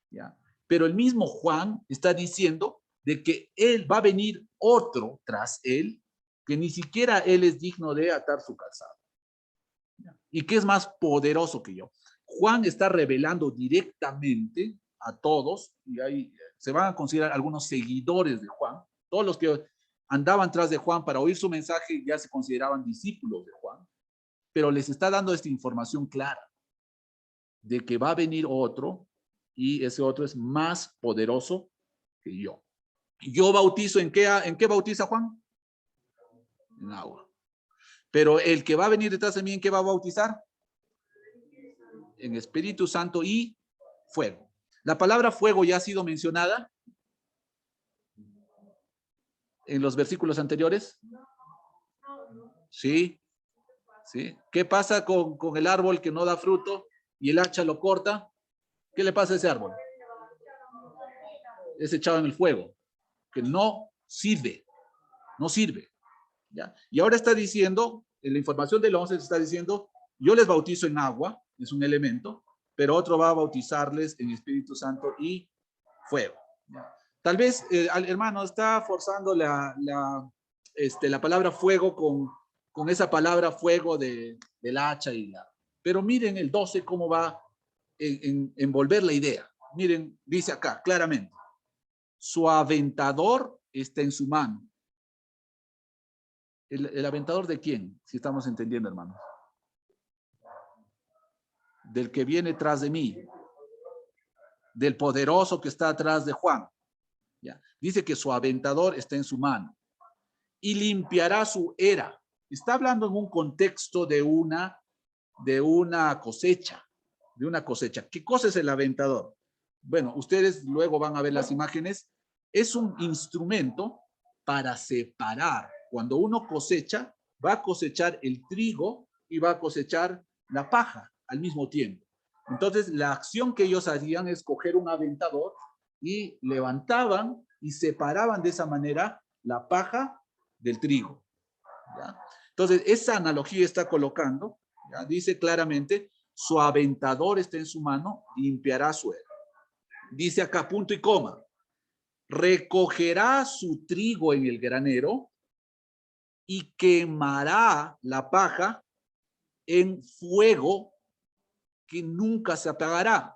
Speaker 1: ¿Ya? Pero el mismo Juan está diciendo de que él va a venir otro tras él, que ni siquiera él es digno de atar su calzado. ¿Ya? Y que es más poderoso que yo. Juan está revelando directamente a todos, y ahí se van a considerar algunos seguidores de Juan, todos los que andaban tras de Juan para oír su mensaje ya se consideraban discípulos de Juan, pero les está dando esta información clara de que va a venir otro y ese otro es más poderoso que yo. Yo bautizo, ¿en qué bautiza Juan? En agua. Pero el que va a venir detrás de mí, ¿en qué va a bautizar? En Espíritu Santo y fuego. La palabra fuego ya ha sido mencionada en los versículos anteriores. Sí. ¿Sí? ¿Qué pasa con el árbol que no da fruto y el hacha lo corta? ¿Qué le pasa a ese árbol? Es echado en el fuego, que no sirve, ¿ya? Y ahora está diciendo, en la información del 11 está diciendo, yo les bautizo en agua, es un elemento, pero otro va a bautizarles en Espíritu Santo y fuego. ¿Ya? Tal vez, hermano, está forzando la palabra fuego con esa palabra fuego del hacha y pero miren el 12 cómo va en envolver la idea. Miren, dice acá claramente, su aventador está en su mano. ¿El aventador de quién? Si estamos entendiendo, hermanos. Del que viene tras de mí. Del poderoso que está atrás de Juan. ¿Ya? Dice que su aventador está en su mano. Y limpiará su era. Está hablando en un contexto de una cosecha. De una cosecha. ¿Qué cosa es el aventador? Bueno, ustedes luego van a ver las imágenes. Es un instrumento para separar. Cuando uno cosecha, va a cosechar el trigo y va a cosechar la paja al mismo tiempo. Entonces, la acción que ellos hacían es coger un aventador y levantaban y separaban de esa manera la paja del trigo. ¿Ya? Entonces, esa analogía está colocando, ¿ya? Dice claramente, su aventador está en su mano, limpiará su era. Dice acá, punto y coma, recogerá su trigo en el granero y quemará la paja en fuego que nunca se apagará.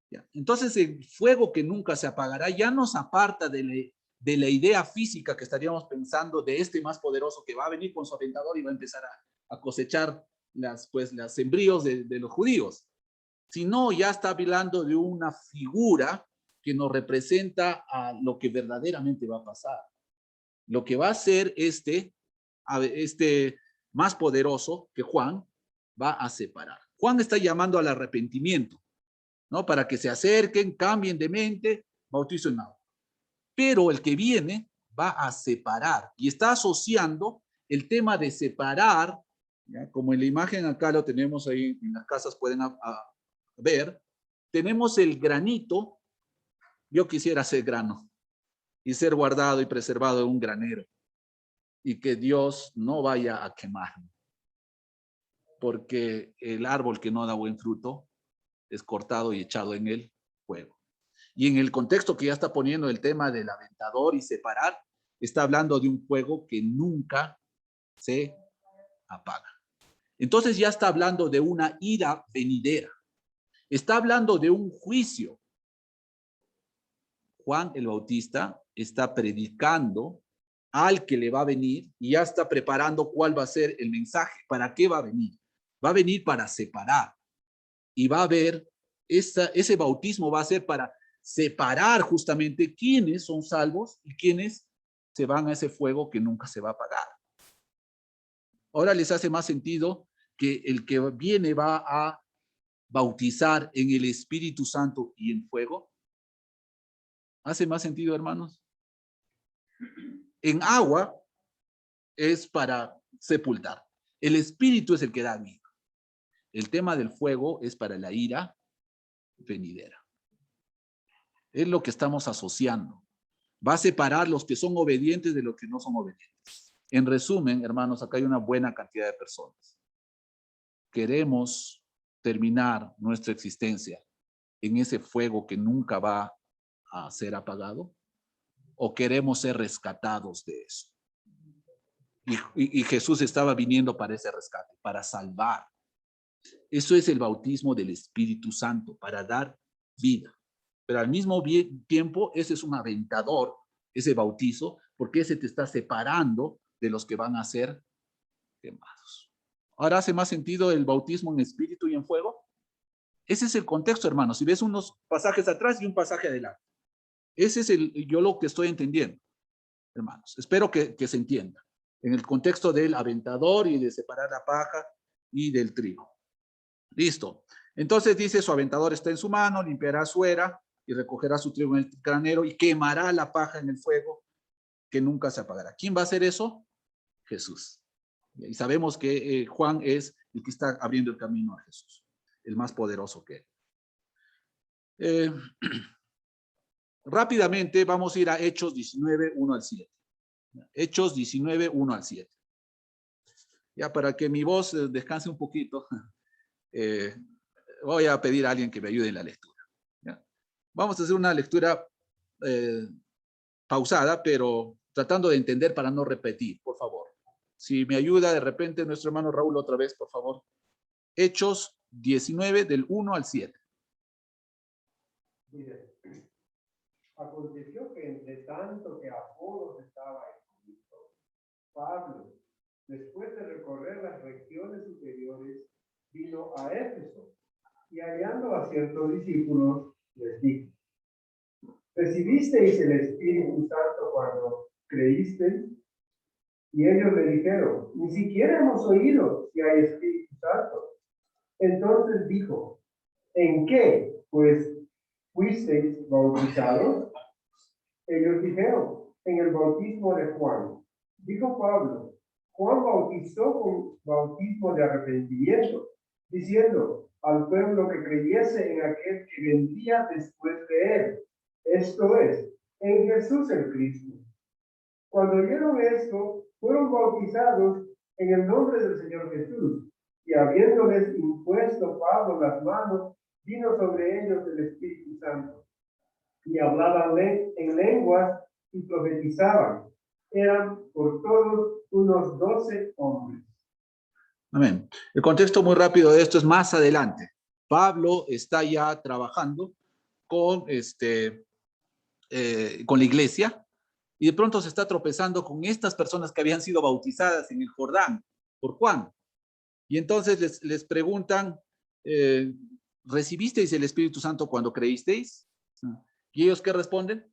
Speaker 1: ¿Ya? Entonces, el fuego que nunca se apagará ya nos aparta de la idea física que estaríamos pensando de este más poderoso que va a venir con su aventador y va a empezar a cosechar las sembríos de los judíos. Sino ya está hablando de una figura que nos representa a lo que verdaderamente va a pasar. Lo que va a ser este más poderoso que Juan va a separar. Juan está llamando al arrepentimiento, ¿no? Para que se acerquen, cambien de mente, bautizo en agua. pero el que viene va a separar y está asociando el tema de separar, ¿ya? Como en la imagen acá lo tenemos ahí en las casas, pueden ver, tenemos el granito. Yo quisiera ser grano y ser guardado y preservado en un granero y que Dios no vaya a quemarme, porque el árbol que no da buen fruto es cortado y echado en el fuego. Y en el contexto que ya está poniendo el tema del aventador y separar, está hablando de un fuego que nunca se apaga. Entonces ya está hablando de una ira venidera. Está hablando de un juicio. Juan el Bautista está predicando al que le va a venir y ya está preparando cuál va a ser el mensaje. ¿Para qué va a venir? Va a venir para separar. Y va a haber, ese bautismo va a ser para separar justamente quiénes son salvos y quiénes se van a ese fuego que nunca se va a apagar. Ahora les hace más sentido que el que viene va a bautizar en el Espíritu Santo y en fuego. ¿Hace más sentido, hermanos? En agua es para sepultar. El Espíritu es el que da vida. El tema del fuego es para la ira venidera. Es lo que estamos asociando. Va a separar los que son obedientes de los que no son obedientes. En resumen, hermanos, acá hay una buena cantidad de personas. Queremos terminar nuestra existencia en ese fuego que nunca va a ser apagado, o queremos ser rescatados de eso. Y Jesús estaba viniendo para ese rescate, para salvar. Eso es el bautismo del Espíritu Santo, para dar vida. Pero al mismo tiempo, ese es un aventador, ese bautizo, porque ese te está separando de los que van a ser quemados. Ahora hace más sentido el bautismo en espíritu y en fuego. Ese es el contexto, hermanos. Si ves unos pasajes atrás y un pasaje adelante. Ese es yo lo que estoy entendiendo, hermanos. Espero que se entienda. En el contexto del aventador y de separar la paja y del trigo. Listo. Entonces dice, su aventador está en su mano, limpiará su era y recogerá su trigo en el granero y quemará la paja en el fuego que nunca se apagará. ¿Quién va a hacer eso? Jesús. Y sabemos que Juan es el que está abriendo el camino a Jesús, el más poderoso que él. Rápidamente vamos a ir a Hechos 19, 1 al 7. Hechos 19, 1 al 7. Ya para que mi voz descanse un poquito, voy a pedir a alguien que me ayude en la lectura. ¿Ya? Vamos a hacer una lectura pausada, pero tratando de entender para no repetir, por favor. Si me ayuda de repente nuestro hermano Raúl otra vez, por favor. Hechos 19, del 1 al 7.
Speaker 3: Mire, aconteció que entre tanto que Apolos estaba en Cristo, Pablo, después de recorrer las regiones superiores, vino a Éfeso y hallando a ciertos discípulos, les dijo: ¿recibisteis el Espíritu Santo cuando creísteis? Y ellos le dijeron: ni siquiera hemos oído si hay Espíritu Santo. Entonces dijo: ¿en qué, pues, fuisteis bautizados? Ellos dijeron: en el bautismo de Juan. Dijo Pablo: Juan bautizó con bautismo de arrepentimiento, diciendo al pueblo que creyese en aquel que vendría después de él, esto es, en Jesús el Cristo. Cuando oyeron esto, fueron bautizados en el nombre del Señor Jesús, y habiéndoles impuesto Pablo las manos, vino sobre ellos el Espíritu Santo, y hablaban en lenguas y profetizaban. Eran por todos unos 12 hombres.
Speaker 1: Amén. El contexto muy rápido de esto es más adelante. Pablo está ya trabajando con, con la iglesia y de pronto se está tropezando con estas personas que habían sido bautizadas en el Jordán por Juan. Y entonces les preguntan, ¿recibisteis el Espíritu Santo cuando creísteis? ¿Y ellos qué responden?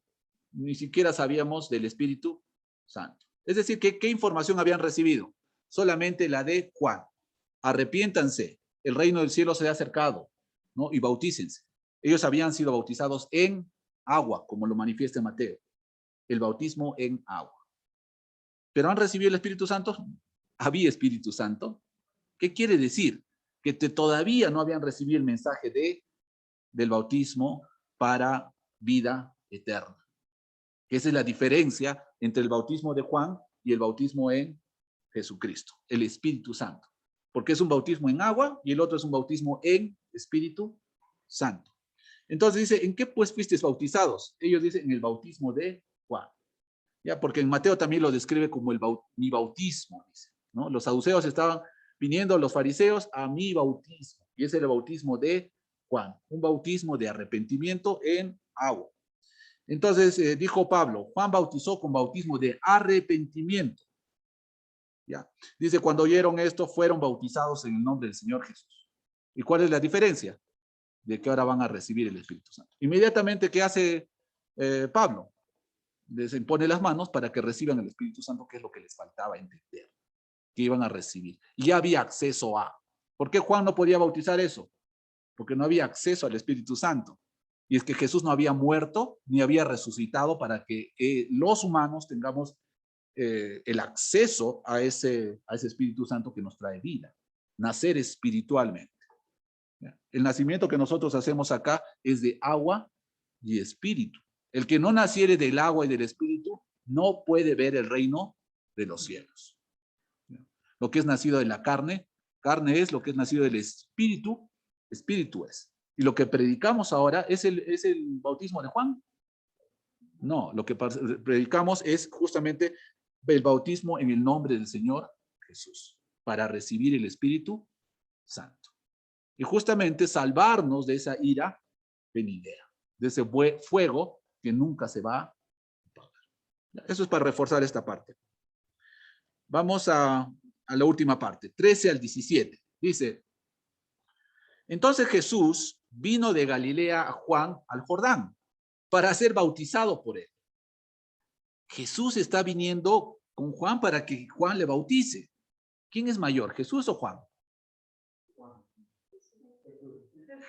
Speaker 1: Ni siquiera sabíamos del Espíritu Santo. Es decir, ¿qué información habían recibido? Solamente la de Juan. Arrepiéntanse, el reino del cielo se ha acercado, ¿no? Y bautícense. Ellos habían sido bautizados en agua, como lo manifiesta Mateo. el bautismo en agua. ¿Pero han recibido el Espíritu Santo? ¿Había Espíritu Santo? ¿Qué quiere decir? Que todavía no habían recibido el mensaje del bautismo para vida eterna. Esa es la diferencia entre el bautismo de Juan y el bautismo en Jesucristo, el Espíritu Santo. Porque es un bautismo en agua y el otro es un bautismo en Espíritu Santo. Entonces dice, ¿en qué pues fuisteis bautizados? Ellos dicen, en el bautismo de Juan. ¿Ya? Porque en Mateo también lo describe como mi bautismo, dice, ¿no? Los saduceos estaban viniendo, los fariseos, a mi bautismo. Y ese es el bautismo de Juan, un bautismo de arrepentimiento en agua. Entonces dijo Pablo, Juan bautizó con bautismo de arrepentimiento. ¿Ya? Dice, cuando oyeron esto, fueron bautizados en el nombre del Señor Jesús. ¿Y cuál es la diferencia? De que ahora van a recibir el Espíritu Santo. Inmediatamente, ¿qué hace Pablo? Les impone las manos para que reciban el Espíritu Santo, que es lo que les faltaba entender, que iban a recibir. Y ya había acceso a. ¿Por qué Juan no podía bautizar eso? Porque no había acceso al Espíritu Santo. Y es que Jesús no había muerto ni había resucitado para que los humanos tengamos el acceso a ese Espíritu Santo que nos trae vida. Nacer espiritualmente. El nacimiento que nosotros hacemos acá es de agua y espíritu. El que no naciere del agua y del espíritu no puede ver el reino de los cielos. Lo que es nacido de la carne, carne es; lo que es nacido del espíritu, espíritu es. Y lo que predicamos ahora es el bautismo de Juan. No, lo que predicamos es justamente el bautismo en el nombre del Señor Jesús, para recibir el Espíritu Santo. Y justamente salvarnos de esa ira venidera, de ese fuego que nunca se va a apagar. Eso es para reforzar esta parte. Vamos a la última parte, 13 al 17. Dice, entonces Jesús vino de Galilea a Juan al Jordán para ser bautizado por él. Jesús está viniendo con Juan para que Juan le bautice. ¿Quién es mayor, Jesús o Juan?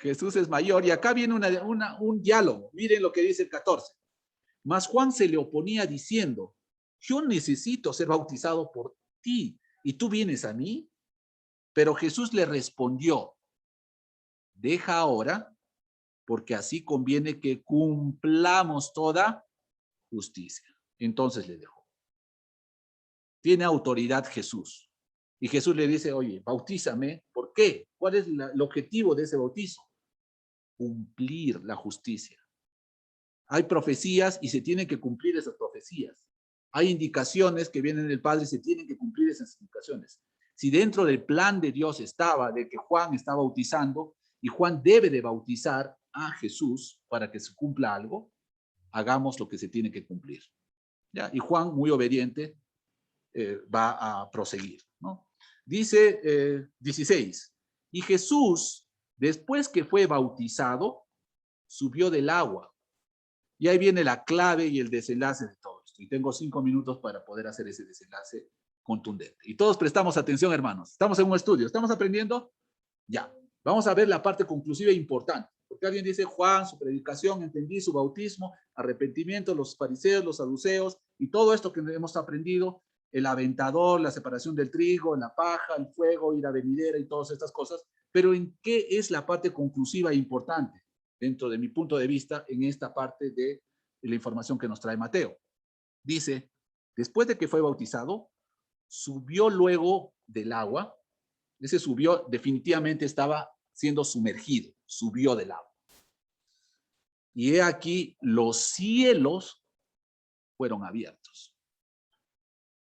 Speaker 1: Jesús es mayor, y acá viene un diálogo. Miren lo que dice el 14. Mas Juan se le oponía diciendo, yo necesito ser bautizado por ti, ¿y tú vienes a mí? Pero Jesús le respondió, deja ahora, porque así conviene que cumplamos toda justicia. Entonces le dejó. Tiene autoridad Jesús. Y Jesús le dice, oye, bautízame. ¿Por qué? ¿Cuál es el objetivo de ese bautizo? Cumplir la justicia. Hay profecías y se tienen que cumplir esas profecías. Hay indicaciones que vienen del Padre y se tienen que cumplir esas indicaciones. Si dentro del plan de Dios estaba de que Juan está bautizando y Juan debe de bautizar a Jesús para que se cumpla algo, hagamos lo que se tiene que cumplir. ¿Ya? Y Juan, muy obediente, va a proseguir, ¿no? Dice 16, y Jesús, después que fue bautizado, subió del agua. Y ahí viene la clave y el desenlace de todo esto. Y tengo 5 minutos para poder hacer ese desenlace contundente. Y todos prestamos atención, hermanos. Estamos en un estudio, ¿estamos aprendiendo? Ya. Vamos a ver la parte conclusiva e importante. Porque alguien dice, Juan, su predicación, entendí, su bautismo, arrepentimiento, los fariseos, los saduceos, y todo esto que hemos aprendido, el aventador, la separación del trigo, la paja, el fuego, ira venidera y todas estas cosas. Pero ¿en qué es la parte conclusiva e importante? Dentro de mi punto de vista, en esta parte de la información que nos trae Mateo. Dice, después de que fue bautizado, subió luego del agua. Ese subió, definitivamente estaba siendo sumergido, subió del agua. Y he aquí, los cielos fueron abiertos.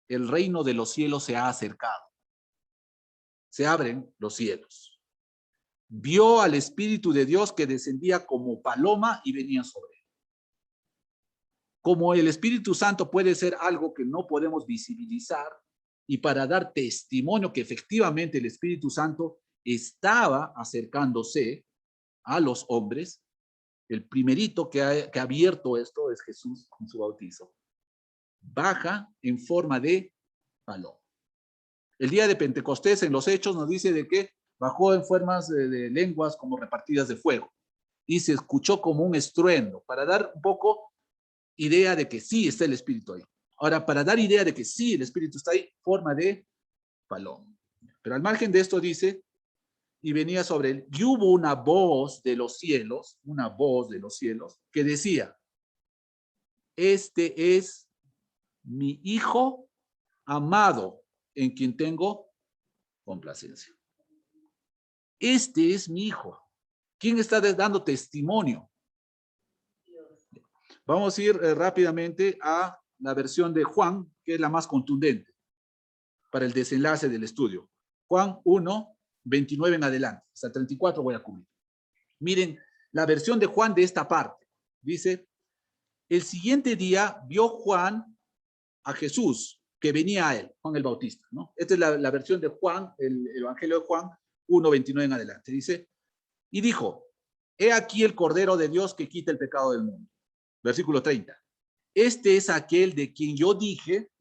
Speaker 1: El reino de los cielos se ha acercado. Se abren los cielos. Vio al Espíritu de Dios que descendía como paloma y venía sobre él. Como el Espíritu Santo puede ser algo que no podemos visibilizar, y para dar testimonio que efectivamente el Espíritu Santo estaba acercándose a los hombres, el primerito que ha abierto esto es Jesús con su bautizo. Baja en forma de paloma. El día de Pentecostés en los Hechos nos dice de que bajó en formas de lenguas como repartidas de fuego y se escuchó como un estruendo. Para dar un poco idea de que sí está el Espíritu ahí. Ahora, para dar idea de que sí el Espíritu está ahí, forma de paloma. Pero al margen de esto dice, y venía sobre él, y hubo una voz de los cielos, que decía, este es mi Hijo amado, en quien tengo complacencia. Este es mi Hijo. ¿Quién está dando testimonio? Vamos a ir rápidamente a la versión de Juan, que es la más contundente para el desenlace del estudio. Juan 1, 29 en adelante, hasta el 34 voy a cubrir. Miren la versión de Juan de esta parte. Dice, el siguiente día vio Juan a Jesús, que venía a él, Juan el Bautista, ¿no? Esta es la versión de Juan, el Evangelio de Juan 1, 29 en adelante. Dice, y dijo, he aquí el Cordero de Dios que quita el pecado del mundo. Versículo 30. Este es aquel de quien yo dije,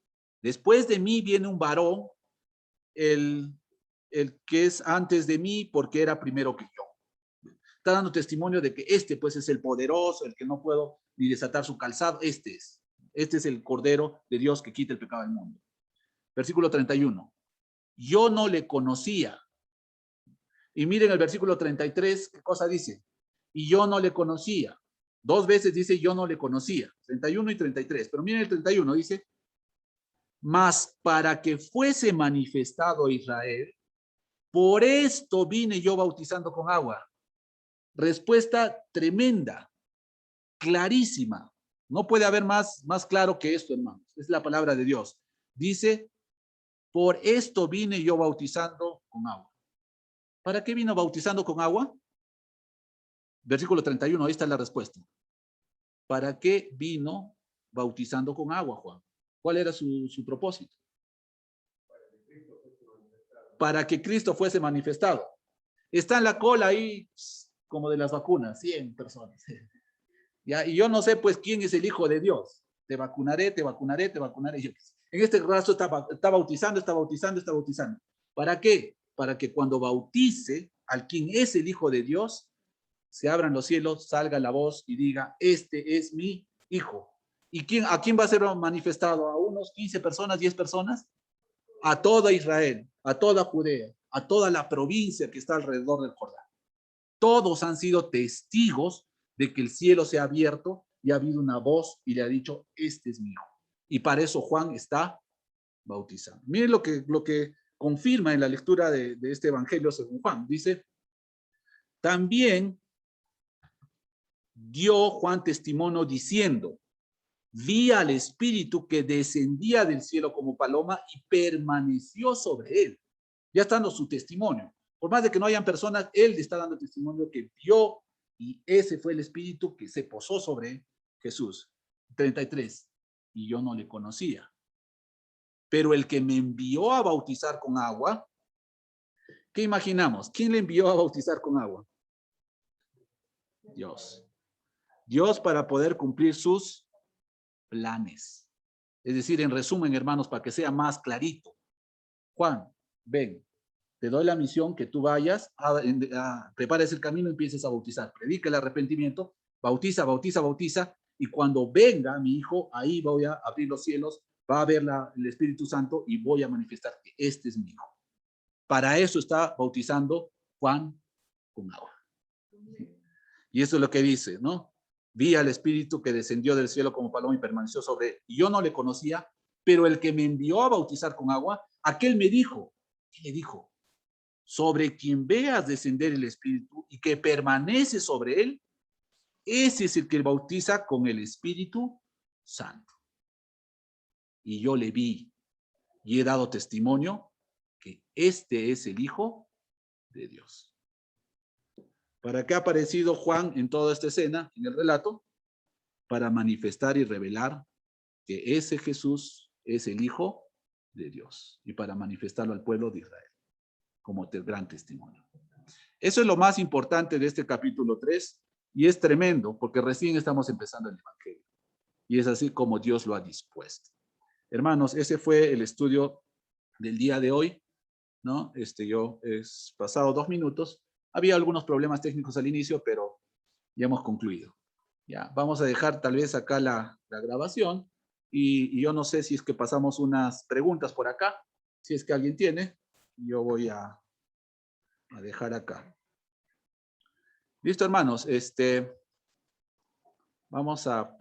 Speaker 1: después de mí viene un varón, el que es antes de mí, porque era primero que yo. Está dando testimonio de que este pues es el poderoso, el que no puedo ni desatar su calzado. Este es el Cordero de Dios que quita el pecado del mundo. Versículo 31. Yo no le conocía. Y miren el versículo 33, ¿qué cosa dice? Y yo no le conocía. 2 veces dice yo no le conocía. 31 y 33. Pero miren el 31, dice, mas para que fuese manifestado a Israel, por esto vine yo bautizando con agua. Respuesta tremenda, clarísima. No puede haber más claro que esto, hermanos. Es la palabra de Dios. Dice, por esto vine yo bautizando con agua. ¿Para qué vino bautizando con agua? Versículo 31, ahí está la respuesta. ¿Para qué vino bautizando con agua, Juan? ¿Cuál era su propósito? Para que Cristo fuese manifestado. Está en la cola ahí, como de las vacunas, 100 personas. ¿Ya? Y yo no sé, pues, quién es el Hijo de Dios. Te vacunaré, te vacunaré, te vacunaré. En este caso está bautizando. ¿Para qué? Para que cuando bautice al quien es el Hijo de Dios, se abran los cielos, salga la voz y diga, este es mi Hijo. ¿Y a quién va a ser manifestado? ¿A unos 15 personas, 10 personas? A toda Israel, a toda Judea, a toda la provincia que está alrededor del Jordán. Todos han sido testigos de que el cielo se ha abierto y ha habido una voz y le ha dicho, este es mi Hijo. Y para eso Juan está bautizando. Miren lo que confirma en la lectura de este evangelio según Juan. Dice, también dio Juan testimonio diciendo, vi al Espíritu que descendía del cielo como paloma y permaneció sobre él. Ya está dando su testimonio. Por más de que no hayan personas, él está dando testimonio que vio y ese fue el Espíritu que se posó sobre Jesús. 33. Y yo no le conocía. Pero el que me envió a bautizar con agua, ¿qué imaginamos? ¿Quién le envió a bautizar con agua? Dios. Dios para poder cumplir sus planes. Es decir, en resumen, hermanos, para que sea más clarito. Juan, ven, te doy la misión que tú vayas, prepares el camino y empieces a bautizar. Predica el arrepentimiento, bautiza, y cuando venga mi Hijo, ahí voy a abrir los cielos, va a ver el Espíritu Santo y voy a manifestar que este es mi Hijo. Para eso está bautizando Juan con agua. Y eso es lo que dice, ¿no? Vi al Espíritu que descendió del cielo como paloma y permaneció sobre él. Y yo no le conocía, pero el que me envió a bautizar con agua, aquel me dijo, ¿qué le dijo? Sobre quien veas descender el Espíritu y que permanece sobre él, ese es el que bautiza con el Espíritu Santo. Y yo le vi y he dado testimonio que este es el Hijo de Dios. ¿Para qué ha aparecido Juan en toda esta escena, en el relato? Para manifestar y revelar que ese Jesús es el Hijo de Dios y para manifestarlo al pueblo de Israel como gran testimonio. Eso es lo más importante de este capítulo 3 y es tremendo porque recién estamos empezando el Evangelio y es así como Dios lo ha dispuesto. Hermanos, ese fue el estudio del día de hoy, ¿no? Yo he pasado 2 minutos. Había algunos problemas técnicos al inicio, pero ya hemos concluido. Ya, vamos a dejar tal vez acá la grabación y yo no sé si es que pasamos unas preguntas por acá. Si es que alguien tiene, yo voy a dejar acá. Listo, hermanos. Vamos a